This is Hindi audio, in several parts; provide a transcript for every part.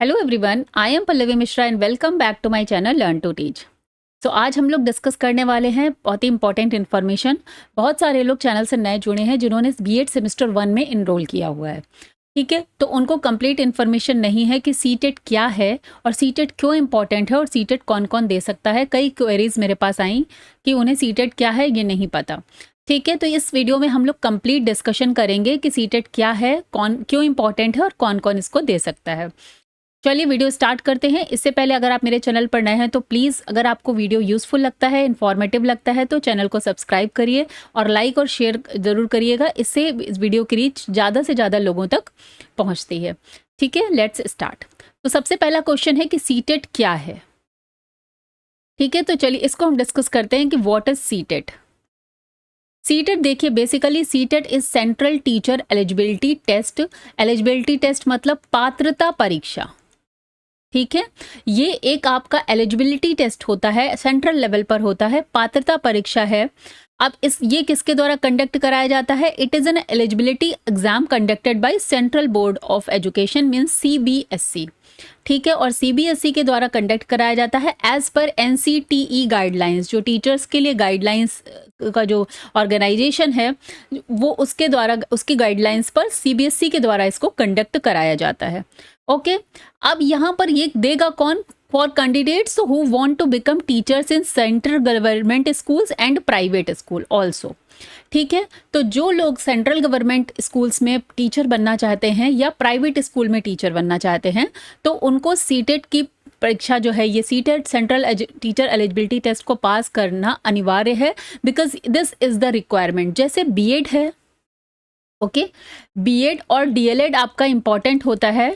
Hello everyone, I am Pallavi Mishra and welcome back to my channel learn to teach. So आज हम लोग डिस्कस करने वाले हैं बहुत ही इंपॉर्टेंट इन्फॉर्मेशन। बहुत सारे लोग चैनल से नए जुड़े हैं जिन्होंने बीएड सेमेस्टर 1 में इनरोल किया हुआ है। ठीक है, तो उनको कंप्लीट इन्फॉर्मेशन नहीं है कि सीटेट क्या है और सीटेट क्यों इंपॉर्टेंट है और सीटेट कौन कौन दे सकता है। कई क्वेरीज मेरे पास आई कि उन्हें सीटेट क्या है ये नहीं पता। ठीक है, तो इस वीडियो में हम लोग कंप्लीट डिस्कशन करेंगे कि सीटेट क्या है, कौन क्यों इंपॉर्टेंट है और कौन कौन इसको दे सकता है। चलिए वीडियो स्टार्ट करते हैं। इससे पहले अगर आप मेरे चैनल पर नए हैं तो प्लीज़, अगर आपको वीडियो यूज़फुल लगता है, इन्फॉर्मेटिव लगता है तो चैनल को सब्सक्राइब करिए और लाइक और शेयर ज़रूर करिएगा। इससे इस वीडियो की रीच ज़्यादा से ज़्यादा लोगों तक पहुंचती है। ठीक है, लेट्स स्टार्ट। तो सबसे पहला क्वेश्चन है कि सीटेट क्या है। ठीक है, तो चलिए इसको हम डिस्कस करते हैं कि व्हाट इज सीटेट। सीटेट देखिए, basically CTET is central teacher eligibility test. Eligibility test मतलब पात्रता परीक्षा। ठीक है, ये एक आपका एलिजिबिलिटी टेस्ट होता है, सेंट्रल लेवल पर होता है, पात्रता परीक्षा है। अब ये किसके द्वारा कंडक्ट कराया जाता है? It is an eligibility exam conducted by central board of education means CBSE. ठीक है, और सीबीएसई के द्वारा कंडक्ट कराया जाता है एज पर एनसीटीई गाइडलाइंस। जो टीचर्स के लिए गाइडलाइंस का जो ऑर्गेनाइजेशन है वो उसके द्वारा, उसकी गाइडलाइंस पर सीबीएसई के द्वारा इसको कंडक्ट कराया जाता है। ओके, अब यहाँ पर ये देगा कौन? For candidates who want to become teachers in central government schools and private school also. ठीक है, तो जो लोग सेंट्रल गवर्नमेंट स्कूल्स में टीचर बनना चाहते हैं या प्राइवेट स्कूल में टीचर बनना चाहते हैं तो उनको सीटेट की परीक्षा जो है, ये CTET central teacher eligibility test को पास करना अनिवार्य है, because this is the requirement. जैसे बीएड है, ओके, बीएड और डीएलएड आपका इंपॉर्टेंट होता है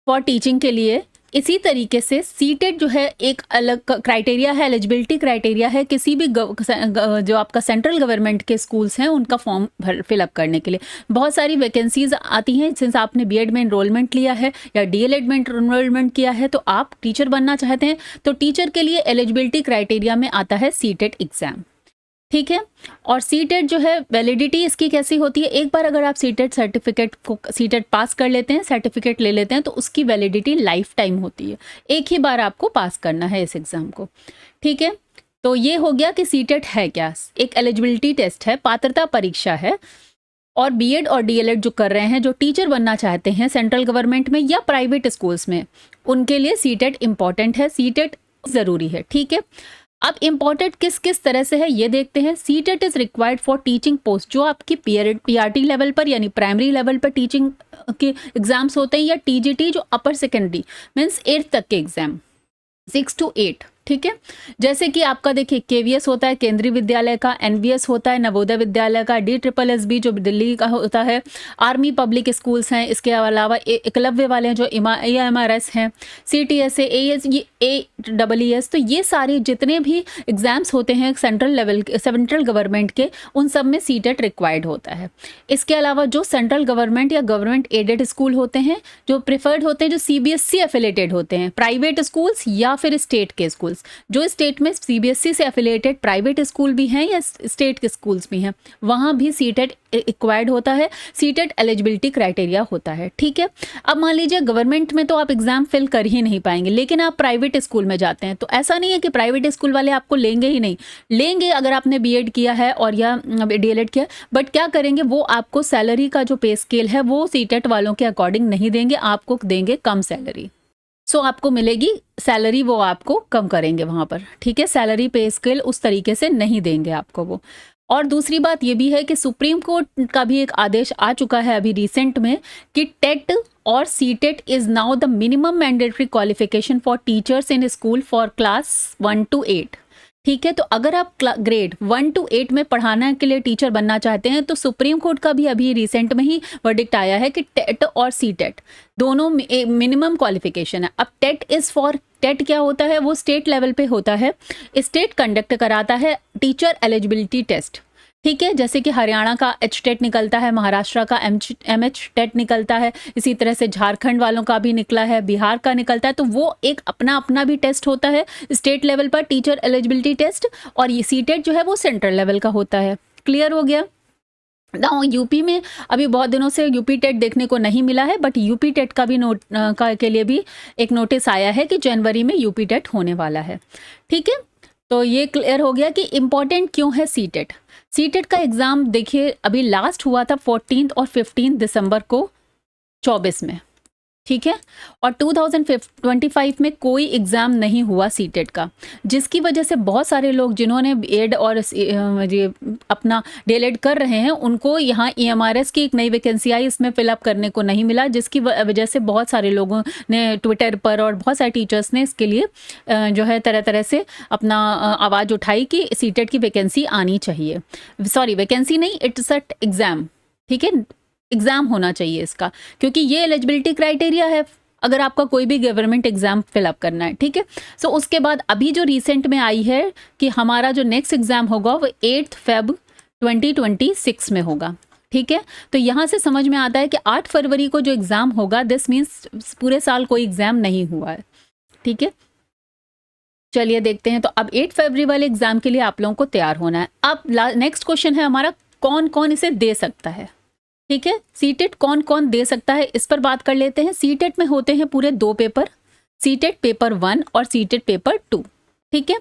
फॉर टीचिंग के लिए, इसी तरीके से सीटेट जो है एक अलग क्राइटेरिया है, एलिजिबिलिटी क्राइटेरिया है किसी भी जो आपका सेंट्रल गवर्नमेंट के स्कूल्स हैं उनका फॉर्म फिलअप करने के लिए। बहुत सारी वैकेंसीज आती हैं। सिंस आपने बीएड में एनरोलमेंट लिया है या डीएलएड में एनरोलमेंट किया है तो आप टीचर बनना चाहते हैं तो टीचर के लिए एलिजिबिलिटी क्राइटेरिया में आता है सीटेट एग्जाम। ठीक है, और सीटेट जो है वैलिडिटी इसकी कैसी होती है? एक बार अगर आप सीटेट सर्टिफिकेट को, सीटेट पास कर लेते हैं, सर्टिफिकेट ले लेते हैं तो उसकी वैलिडिटी लाइफ टाइम होती है। एक ही बार आपको पास करना है इस एग्जाम को। ठीक है, तो ये हो गया कि सीटेट है क्या। एक एलिजिबिलिटी टेस्ट है, पात्रता परीक्षा है। और बीएड और डीएलएड जो कर रहे हैं, जो टीचर बनना चाहते हैं सेंट्रल गवर्नमेंट में या प्राइवेट स्कूल्स में, उनके लिए सीटेट इंपॉर्टेंट है, सीटेट ज़रूरी है। ठीक है, अब इम्पॉर्टेंट किस किस तरह से है ये देखते हैं। CTET is required for teaching post, जो आपकी पीआरटी लेवल पर यानी प्राइमरी लेवल पर टीचिंग के एग्जाम्स होते हैं, या टीजीटी जो अपर सेकेंडरी मीन्स 8th तक के एग्जाम, 6 to 8। ठीक है, जैसे कि आपका देखिए केवीएस होता है केंद्रीय विद्यालय का, एनवीएस होता है नवोदय विद्यालय का, DSSB जो दिल्ली का होता है, आर्मी पब्लिक स्कूल्स हैं, इसके अलावा एकलव्य वाले हैं जो AMRS हैं, CTSA, AS, AEES। तो ये सारे जितने भी एग्जाम्स होते हैं सेंट्रल लेवल, सेंट्रल गवर्नमेंट के, उन सब में सीटेट रिक्वायर्ड होता है। इसके अलावा जो सेंट्रल गवर्नमेंट या गवर्नमेंट एडेड स्कूल होते हैं, जो प्रिफर्ड होते हैं, जो सीबीएसई एफिलेटेड होते हैं, प्राइवेट स्कूल्स या फिर स्टेट के स्कूल्स, जो स्टेट में सीबीएसई से एफिलिएटेड प्राइवेट स्कूल भी हैं या स्टेट के स्कूल्स भी हैं, वहां भी सीटेट रिक्वायर्ड होता है, सीटेट एलिजिबिलिटी क्राइटेरिया होता है। ठीक है, अब मान लीजिए गवर्नमेंट में तो आप एग्जाम फिल कर ही नहीं पाएंगे, लेकिन आप प्राइवेट स्कूल में जाते हैं तो ऐसा नहीं है कि प्राइवेट स्कूल वाले आपको लेंगे ही नहीं, लेंगे अगर आपने बीएड किया है और या डीएलएड किया, बट क्या करेंगे, वो आपको सैलरी का जो पे स्केल है वो सीटेट वालों के अकॉर्डिंग नहीं देंगे, आपको देंगे कम सैलरी। सो आपको मिलेगी सैलरी, वो आपको कम करेंगे वहाँ पर। ठीक है, सैलरी पे स्केल उस तरीके से नहीं देंगे आपको वो। और दूसरी बात ये भी है कि सुप्रीम कोर्ट का भी एक आदेश आ चुका है अभी रिसेंट में कि टेट और CTET is now the minimum mandatory qualification for teachers in school for class 1 to 8। ठीक है, तो अगर आप ग्रेड 1 to 8 में पढ़ाने के लिए टीचर बनना चाहते हैं तो सुप्रीम कोर्ट का भी अभी रिसेंट में ही वर्डिक्ट आया है कि टेट और सीटेट दोनों मिनिमम क्वालिफिकेशन है। अब टेट इज फॉर, टेट क्या होता है, वो स्टेट लेवल पे होता है, स्टेट कंडक्ट कराता है टीचर एलिजिबिलिटी टेस्ट। ठीक है, जैसे कि हरियाणा का HTET निकलता है, महाराष्ट्र का MHTET निकलता है, इसी तरह से झारखंड वालों का भी निकला है, बिहार का निकलता है। तो वो एक अपना अपना भी टेस्ट होता है स्टेट लेवल पर, टीचर एलिजिबिलिटी टेस्ट, और ये सीटेट जो है वो सेंट्रल लेवल का होता है। क्लियर हो गया? ना यूपी में अभी बहुत दिनों से यूपी टेट देखने को नहीं मिला है, बट यूपी टेट का भी के लिए भी एक नोटिस आया है कि जनवरी में यूपी टेट होने वाला है। ठीक है, तो ये क्लियर हो गया कि इम्पॉर्टेंट क्यों है सी टेट। सी टेट का एग्ज़ाम देखिए अभी लास्ट हुआ था 14 और 15 दिसंबर को 24 में, ठीक है, और 2025 में कोई एग्ज़ाम नहीं हुआ सीटेट का, जिसकी वजह से बहुत सारे लोग जिन्होंने बीएड और ये अपना डीएलएड कर रहे हैं उनको यहाँ ईएमआरएस की एक नई वैकेंसी आई, इसमें फिलअप करने को नहीं मिला, जिसकी वजह से बहुत सारे लोगों ने ट्विटर पर और बहुत सारे टीचर्स ने इसके लिए जो है तरह तरह से अपना आवाज़ उठाई कि सीटेट की वैकेंसी आनी चाहिए। सॉरी, वैकेंसी नहीं, इट्स अ एग्ज़ाम, ठीक है, एग्ज़ाम होना चाहिए इसका, क्योंकि ये एलिजिबिलिटी क्राइटेरिया है अगर आपका कोई भी गवर्नमेंट एग्ज़ाम फिलअप करना है। ठीक है, सो उसके बाद अभी जो रिसेंट में आई है कि हमारा जो नेक्स्ट एग्ज़ाम होगा वो 8 फेब 2026 में होगा। ठीक है, तो यहाँ से समझ में आता है कि 8 फरवरी को जो एग्ज़ाम होगा, दिस मीन्स पूरे साल कोई एग्ज़ाम नहीं हुआ है। ठीक है, चलिए देखते हैं। तो अब 8 फरवरी वाले एग्ज़ाम के लिए आप लोगों को तैयार होना है। अब नेक्स्ट क्वेश्चन है हमारा, कौन कौन इसे दे सकता है। ठीक है, सीटेट कौन कौन दे सकता है, इस पर बात कर लेते हैं। सीटेट में होते हैं पूरे 2 पेपर, सीटेट पेपर 1 और सीटेट पेपर 2। ठीक है,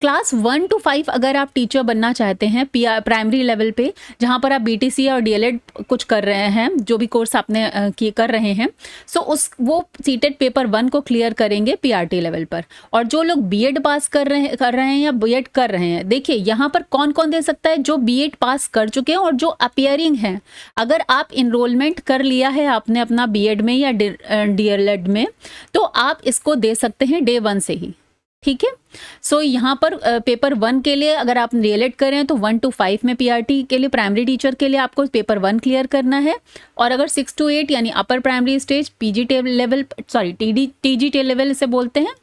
क्लास 1 to 5 अगर आप टीचर बनना चाहते हैं प्राइमरी लेवल पे, जहाँ पर आप बीटीसी और डीएलएड कुछ कर रहे हैं, जो भी कोर्स आपने कर रहे हैं, सो वो सीटेट पेपर 1 को क्लियर करेंगे पीआरटी लेवल पर। और जो लोग बीएड पास कर रहे हैं या बीएड कर रहे हैं, देखिए यहाँ पर कौन कौन दे सकता है, जो बीएड पास कर चुके हैं और जो अपियरिंग हैं। अगर आप इनरोलमेंट कर लिया है आपने अपना बीएड में या डीएलएड में, तो आप इसको दे सकते हैं डे 1 से ही। ठीक है, सो यहाँ पर पेपर 1 के लिए अगर आप डीएलएड करें तो 1 to 5 में पीआरटी के लिए प्राइमरी टीचर के लिए आपको पेपर 1 क्लियर करना है। और अगर 6 to 8 यानी upper primary stage PG level, sorry TG level इसे बोलते हैं,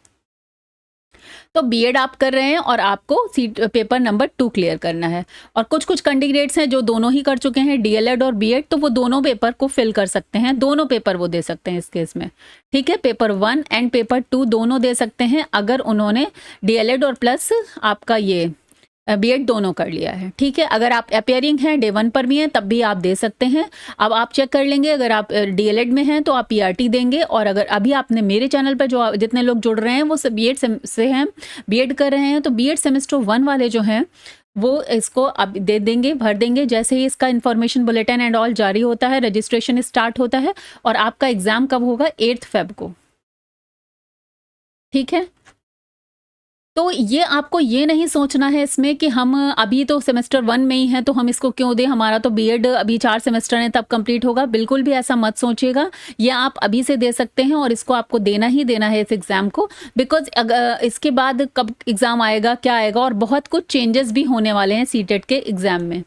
तो बीएड आप कर रहे हैं और आपको पेपर नंबर 2 क्लियर करना है। और कुछ कुछ कैंडिडेट्स हैं जो दोनों ही कर चुके हैं, डीएलएड और बीएड, तो वो दोनों पेपर को फिल कर सकते हैं, दोनों पेपर वो दे सकते हैं इस केस में। ठीक है, पेपर 1 एंड पेपर 2 दोनों दे सकते हैं अगर उन्होंने डीएलएड और प्लस आपका ये बीएड दोनों कर लिया है। ठीक है, अगर आप अपियरिंग हैं डे 1 पर भी हैं तब भी आप दे सकते हैं। अब आप चेक कर लेंगे, अगर आप डीएलएड में हैं तो आप पीआरटी देंगे, और अगर अभी आपने मेरे चैनल पर जो जितने लोग जुड़ रहे हैं वो सब बीएड से हैं, बीएड कर रहे हैं, तो बीएड सेमेस्टर 1 वाले जो हैं वो इसको अब दे देंगे, भर देंगे। जैसे ही इसका इन्फॉर्मेशन बुलेटिन एंड ऑल जारी होता है, रजिस्ट्रेशन स्टार्ट होता है, और आपका एग्ज़ाम कब होगा, 8 फेब को। ठीक है, तो ये आपको ये नहीं सोचना है इसमें कि हम अभी तो सेमेस्टर 1 में ही हैं तो हम इसको क्यों दें, हमारा तो बीएड अभी 4 सेमेस्टर हैं तब कंप्लीट होगा। बिल्कुल भी ऐसा मत सोचिएगा, ये आप अभी से दे सकते हैं और इसको आपको देना ही देना है इस एग्ज़ाम को, बिकॉज इसके बाद कब एग्ज़ाम आएगा, क्या आएगा, और बहुत कुछ चेंजेस भी होने वाले हैं सीटेट के एग्ज़ाम में।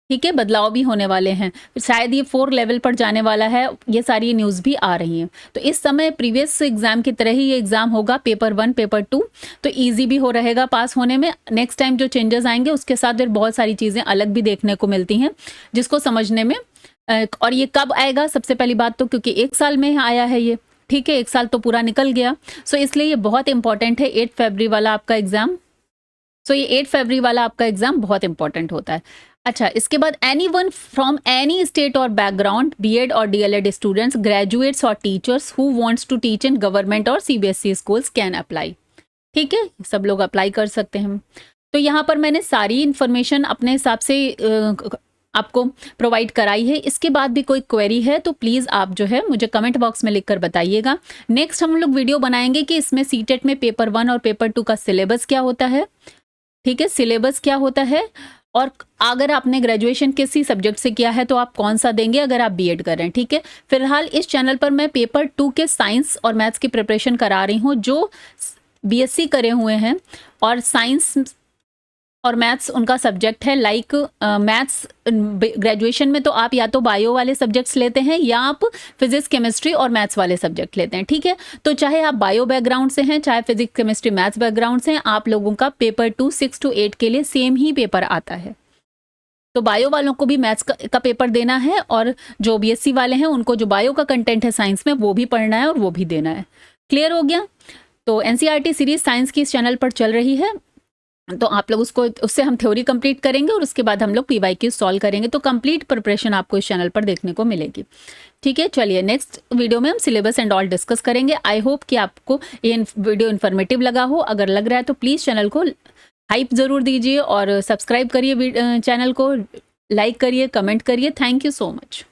ठीक है, बदलाव भी होने वाले हैं, शायद ये 4 लेवल पर जाने वाला है, ये सारी न्यूज़ भी आ रही हैं। तो इस समय प्रीवियस एग्ज़ाम की तरह ही ये एग्ज़ाम होगा, पेपर 1 पेपर 2, तो इजी भी हो रहेगा पास होने में। नेक्स्ट टाइम जो चेंजेस आएंगे उसके साथ फिर बहुत सारी चीज़ें अलग भी देखने को मिलती हैं, जिसको समझने में और ये कब आएगा, सबसे पहली बात तो क्योंकि 1 साल में आया है ये, ठीक है, 1 साल तो पूरा निकल गया, सो इसलिए ये बहुत इंपॉर्टेंट है 8 फरवरी वाला आपका एग्ज़ाम। सो ये 8 फरवरी वाला आपका एग्ज़ाम बहुत इंपॉर्टेंट होता है। अच्छा, इसके बाद anyone from any state or background, BEd और DElEd students, graduates or teachers who wants to teach in government or CBSE schools can apply. ठीक है, सब लोग अप्लाई कर सकते हैं। तो यहाँ पर मैंने सारी इन्फॉर्मेशन अपने हिसाब से आपको प्रोवाइड कराई है। इसके बाद भी कोई क्वेरी है तो प्लीज़ आप जो है मुझे कमेंट बॉक्स में लिखकर बताइएगा। नेक्स्ट हम लोग वीडियो बनाएंगे कि इसमें सीटेट में पेपर 1 और पेपर 2 का सिलेबस क्या होता है। ठीक है, सिलेबस क्या होता है, और अगर आपने ग्रेजुएशन किसी सब्जेक्ट से किया है तो आप कौन सा देंगे अगर आप बीएड कर रहे हैं। ठीक है, फिलहाल इस चैनल पर मैं पेपर 2 के साइंस और मैथ्स की प्रिपरेशन करा रही हूँ, जो बीएससी करे हुए हैं और साइंस और मैथ्स उनका सब्जेक्ट है। लाइक मैथ्स ग्रेजुएशन में तो आप या तो बायो वाले सब्जेक्ट्स लेते हैं या आप फिजिक्स केमिस्ट्री और मैथ्स वाले सब्जेक्ट लेते हैं। ठीक है, तो चाहे आप बायो बैकग्राउंड से हैं, चाहे फिजिक्स केमिस्ट्री मैथ्स बैकग्राउंड से हैं, आप लोगों का पेपर 2 6 to 8 के लिए सेम ही पेपर आता है। तो बायो वालों को भी मैथ्स का पेपर देना है, और जो बीएससी वाले हैं उनको जो बायो का कंटेंट है साइंस में वो भी पढ़ना है और वो भी देना है। क्लियर हो गया? तो एनसीईआरटी सीरीज साइंस की इस चैनल पर चल रही है, तो आप लोग उससे हम थ्योरी कंप्लीट करेंगे और उसके बाद हम लोग PYQ सॉल्व करेंगे। तो कंप्लीट प्रिपरेशन आपको इस चैनल पर देखने को मिलेगी। ठीक है, चलिए नेक्स्ट वीडियो में हम सिलेबस एंड ऑल डिस्कस करेंगे। आई होप कि आपको ये वीडियो इन्फॉर्मेटिव लगा हो। अगर लग रहा है तो प्लीज़ चैनल को हाइप ज़रूर दीजिए और सब्सक्राइब करिए, चैनल को लाइक करिए, कमेंट करिए। Thank you so much.